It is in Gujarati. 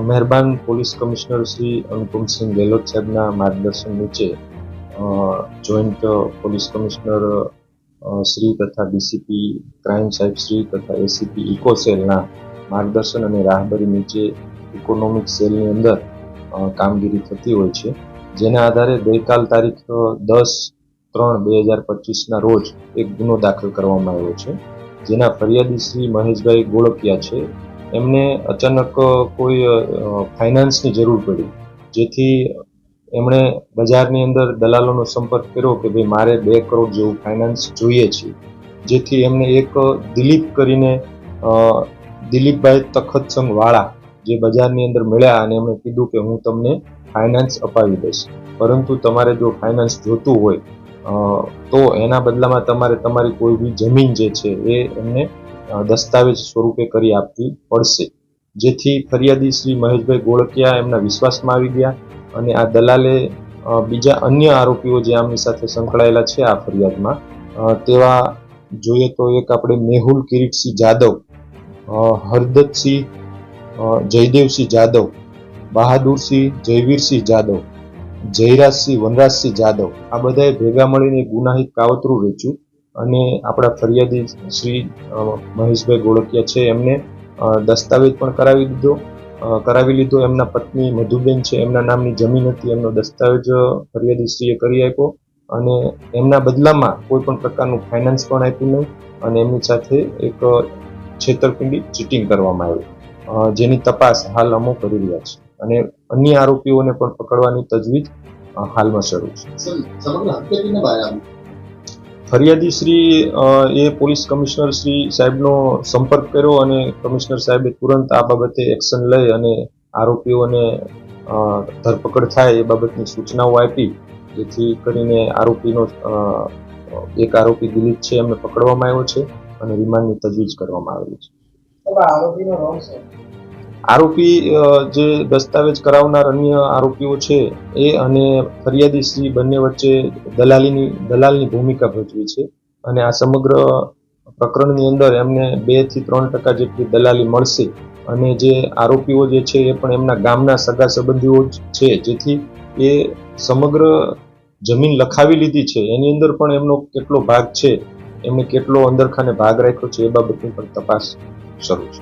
મહેરબાન પોલીસ કમિશનર શ્રી અનુપમસિંહ ગેહલોત સાહેબના માર્ગદર્શન નીચે જોઈન્ટ પોલીસ કમિશનર શ્રી તથા ડીસીપી ક્રાઇમ સાહેબ શ્રી તથા એસીપી ઇકો સેલના માર્ગદર્શન અને રાહબરી નીચે ઇકોનોમિક સેલની અંદર કામગીરી થતી હોય છે, જેના આધારે ગઈકાલ તારીખ 10/3/2025ના રોજ એક ગુનો દાખલ કરવામાં આવ્યો છે, જેના ફરિયાદી શ્રી મહેશભાઈ ગોળકિયા છે. એમને અચાનક કોઈ ફાઇનાન્સની જરૂર પડી, જેથી એમણે બજારની અંદર દલાલોનો સંપર્ક કર્યો કે ભાઈ મારે 2 કરોડ જેવું ફાઇનાન્સ જોઈએ છે, જેથી એમને એક દિલીપ કરીને દિલીપભાઈ તખતસંગ વાળા જે બજારની અંદર મળ્યા અને એમણે કીધું કે હું તમને ફાઇનાન્સ અપાવી દઈશ, પરંતુ તમારે જો ફાઇનાન્સ જોતું હોય તો એના બદલામાં તમારે તમારી કોઈ બી જમીન જે છે એ એમને દસ્તાવેજ સ્વરૂપે કરી આપવી પડશે. જેથી ફરિયાદી શ્રી મહેશભાઈ ગોળકિયા એમના વિશ્વાસમાં આવી ગયા અને આ દલાલે બીજા અન્ય આરોપીઓ જે આમની સાથે સંકળાયેલા છે આ ફરિયાદમાં, તેવા જોઈએ તો એક આપણે મેહુલ કિરીટસિંહ જાદવ, હરદતસિંહ જયદેવસિંહ જાદવ, બહાદુરસિંહ જયવીરસિંહ જાદવ, જયરાજસિંહ વનરાજસિંહ જાદવ, આ બધાએ ભેગા મળીને ગુનાહિત કાવતરું રચ્યું અને આપણા ફરિયાદી શ્રી મહેશભાઈ ગોળકિયા છે એમને દસ્તાવેજ પણ કરાવી લીધો. એમના પત્ની મધુબેન છે, એમના નામની જમીન હતી, એમનો દસ્તાવેજ ફરિયાદીશ્રીએ કરી આપ્યો અને એમના બદલામાં કોઈ પણ પ્રકારનું ફાઇનાન્સ પણ આપ્યું નહીં અને એમની સાથે એક છેતરપિંડી ચીટિંગ કરવામાં આવી, જેની તપાસ હાલ અમો કરી રહ્યા છે અને અન્ય આરોપીઓને પણ પકડવાની તજવીજ હાલમાં શરૂ છે. ફરિયાદી શ્રી એ પોલીસ કમિશનર શ્રી સાહેબનો સંપર્ક કર્યો અને કમિશનર સાહેબે તુરંત આ બાબતે એક્શન લઈ અને આરોપીઓને ધરપકડ થાય એ બાબતની સૂચનાઓ આપી, જેથી કરીને એક આરોપી દિલીપ છે એમને પકડવામાં આવ્યો છે અને રિમાન્ડની તજવીજ કરવામાં આવેલી છે. આરોપી જે દસ્તાવેજ કરાવનાર અન્ય આરોપીઓ છે એ અને ફરિયાદી શ્રી બંને વચ્ચે દલાલની ભૂમિકા ભજવી છે અને આ સમગ્ર પ્રકરણની અંદર એમને 2 થી 3% જેટલી દલાલી મળશે અને જે આરોપીઓ જે છે એ પણ એમના ગામના સગા સંબંધીઓ છે, જેથી એ સમગ્ર જમીન લખાવી લીધી છે એની અંદર પણ એમનો કેટલો ભાગ છે, એમને કેટલો અંદરખાને ભાગ રાખ્યો છે એ બાબતની પણ તપાસ શરૂ છે.